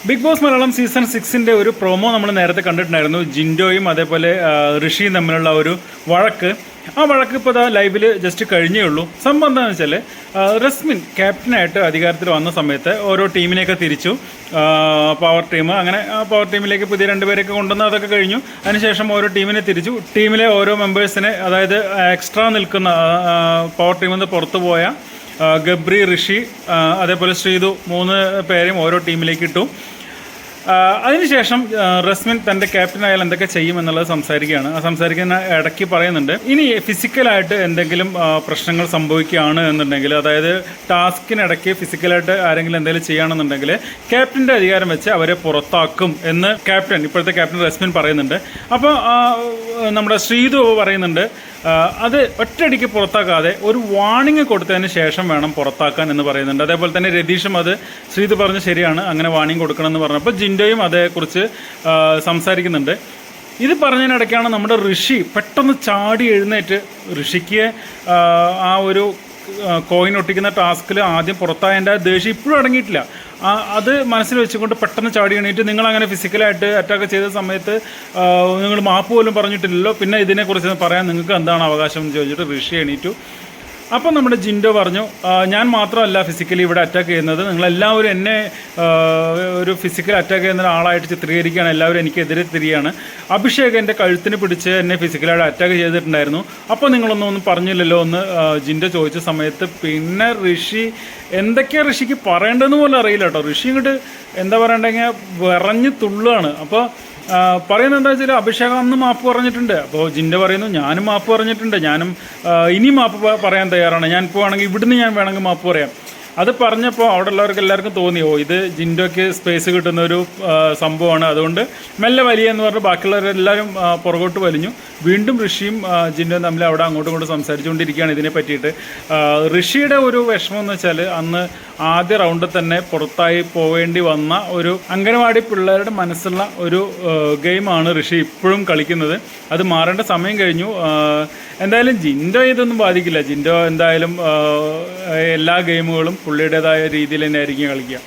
Big boss Malayalam season 6 ഒരു promo നമ്മൾ നേരത്തെ കണ്ടിട്ടുണ്ടായിരുന്നു. ജിൻഡോയും അതേപോലെ ഋഷിയും തമ്മിലുള്ള ഒരു വഴക്ക്. ആ വഴക്ക് ഇപ്പോൾ ലൈവിൽ ജസ്റ്റ് കഴിഞ്ഞേ ഉള്ളൂ. സംഭവം എന്താണെന്ന് വെച്ചാൽ റസ്മിൻ ക്യാപ്റ്റനായിട്ട് അധികാരത്തിൽ വന്ന സമയത്ത് ഓരോ ടീമിനെയൊക്കെ തിരിച്ചു. പവർ ടീം, അങ്ങനെ പവർ ടീമിലേക്ക് പുതിയ രണ്ടുപേരെയൊക്കെ കൊണ്ടുവന്ന് അതൊക്കെ കഴിഞ്ഞു. അതിനുശേഷം ഓരോ ടീമിനെ തിരിച്ചു. ടീമിലെ ഓരോ മെമ്പേഴ്സിനെ, അതായത് എക്സ്ട്രാ നിൽക്കുന്ന പവർ ടീമിൽ നിന്ന് പുറത്തു പോയ ഗബ്രി, ഋഷി, അതേപോലെ ശ്രീതു, 3 പേരെയും ഓരോ ടീമിലേക്ക് ഇട്ടു. അതിനുശേഷം റസ്മിൻ തൻ്റെ ക്യാപ്റ്റനായാൽ എന്തൊക്കെ ചെയ്യുമെന്നുള്ളത് സംസാരിക്കുകയാണ്. ആ സംസാരിക്കുന്ന ഇടയ്ക്ക് പറയുന്നുണ്ട്, ഇനി ഫിസിക്കലായിട്ട് എന്തെങ്കിലും പ്രശ്നങ്ങൾ സംഭവിക്കുകയാണ് എന്നുണ്ടെങ്കിൽ, അതായത് ടാസ്കിനിടയ്ക്ക് ഫിസിക്കലായിട്ട് ആരെങ്കിലും എന്തെങ്കിലും ചെയ്യുകയാണെന്നുണ്ടെങ്കിൽ ക്യാപ്റ്റൻ്റെ അധികാരം വെച്ച് അവരെ പുറത്താക്കും എന്ന് ഇപ്പോഴത്തെ ക്യാപ്റ്റൻ റസ്മിൻ പറയുന്നുണ്ട്. അപ്പോൾ നമ്മുടെ ശ്രീതു പറയുന്നുണ്ട്, അത് ഒറ്റയടിക്ക് പുറത്താക്കാതെ ഒരു വാണിംഗ് കൊടുത്തതിന് ശേഷം വേണം പുറത്താക്കാൻ എന്ന് പറയുന്നുണ്ട്. അതേപോലെ തന്നെ രതീഷും അത് ശ്രീതു പറഞ്ഞ് ശരിയാണ്, അങ്ങനെ വാണിംഗ് കൊടുക്കണമെന്ന് പറഞ്ഞപ്പോൾ ജിൻഡോയും അതേക്കുറിച്ച് സംസാരിക്കുന്നുണ്ട്. ഇത് പറഞ്ഞതിനിടയ്ക്കാണ് നമ്മുടെ ഋഷി പെട്ടെന്ന് ചാടി എഴുന്നേറ്റ് ഋഷിക്ക് ആ ഒരു കോയിൻ ഒട്ടിക്കുന്ന ടാസ്കിൽ ആദ്യം പുറത്തായതിൻ്റെ ദേഷ്യം ഇപ്പോഴും അടങ്ങിയിട്ടില്ല. അത് മനസ്സിൽ വെച്ചുകൊണ്ട് പെട്ടെന്ന് ചാടി എണീറ്റ്, നിങ്ങളങ്ങനെ ഫിസിക്കലായിട്ട് അറ്റാക്ക് ചെയ്ത സമയത്ത് നിങ്ങൾ മാപ്പ് പോലും പറഞ്ഞിട്ടില്ലല്ലോ, പിന്നെ ഇതിനെക്കുറിച്ച് പറയാൻ നിങ്ങൾക്ക് എന്താണ് അവകാശം എന്ന് ചോദിച്ചിട്ട് ഋഷി എണീറ്റു. അപ്പം നമ്മുടെ ജിൻഡോ പറഞ്ഞു, ഞാൻ മാത്രമല്ല ഫിസിക്കലി ഇവിടെ അറ്റാക്ക് ചെയ്യുന്നത്, നിങ്ങളെല്ലാവരും എന്നെ ഒരു ഫിസിക്കൽ അറ്റാക്ക് ചെയ്യുന്ന ഒരാളായിട്ട് ചിത്രീകരിക്കുകയാണ്, എല്ലാവരും എനിക്കെതിരെ തിരിയാണ്. അഭിഷേക് എൻ്റെ കഴുത്തിന് പിടിച്ച് എന്നെ ഫിസിക്കലായിട്ട് അറ്റാക്ക് ചെയ്തിട്ടുണ്ടായിരുന്നു, അപ്പോൾ നിങ്ങളൊന്നും പറഞ്ഞില്ലല്ലോ എന്ന് ജിൻഡോ ചോദിച്ച സമയത്ത് പിന്നെ ഋഷി എന്തൊക്കെയാണ് ഋഷിക്ക് പറയേണ്ടതെന്ന് പോലും അറിയില്ല കേട്ടോ. ഋഷി ഇങ്ങോട്ട് എന്താ പറയണ്ടെങ്കിൽ വിറഞ്ഞ് തുള്ളുകയാണ്. അപ്പോൾ പറയുന്നത് എന്താ വെച്ചാൽ, അഭിഷേകം അന്ന് മാപ്പ് പറഞ്ഞിട്ടുണ്ട്. അപ്പോൾ ജിൻഡോ പറയുന്നു, ഞാനും മാപ്പ് പറഞ്ഞിട്ടുണ്ട്, ഞാനും ഇനി മാപ്പ് പറയാൻ തയ്യാറാണ്, ഞാൻ പോവുകയാണെങ്കിൽ ഇവിടുന്ന് ഞാൻ വേണമെങ്കിൽ മാപ്പ് പറയാം. അത് പറഞ്ഞപ്പോൾ അവിടെ ഉള്ളവർക്ക് എല്ലാവർക്കും തോന്നി, ഇത് ജിൻഡോയ്ക്ക് സ്പേസ് കിട്ടുന്ന ഒരു സംഭവമാണ്, അതുകൊണ്ട് മെല്ലെ വലിയ എന്ന് പറഞ്ഞ് ബാക്കിയുള്ളവരെല്ലാവരും പുറകോട്ട് വലിഞ്ഞു. വീണ്ടും ഋഷിയും ജിൻഡോയും തമ്മിൽ അവിടെ അങ്ങോട്ടും ഇങ്ങോട്ടും സംസാരിച്ചുകൊണ്ടിരിക്കുകയാണ് ഇതിനെ പറ്റിയിട്ട്. ഋഷിയുടെ ഒരു വിഷമം എന്ന് വെച്ചാൽ, അന്ന് ആദ്യ റൗണ്ടിൽ തന്നെ പുറത്തായി പോവേണ്ടി വന്ന ഒരു അംഗനവാടി പിള്ളേരുടെ മനസ്സുള്ള ഒരു ഗെയിമാണ് ഋഷി ഇപ്പോഴും കളിക്കുന്നത്. അത് മാറേണ്ട സമയം കഴിഞ്ഞു. എന്തായാലും ജിൻഡോ ഇതൊന്നും ബാധിക്കില്ല. ജിൻഡോ എന്തായാലും എല്ലാ ഗെയിമുകളും പുള്ളിയുടേതായ രീതിയിൽ തന്നെ ആയിരിക്കും കളിക്കുക.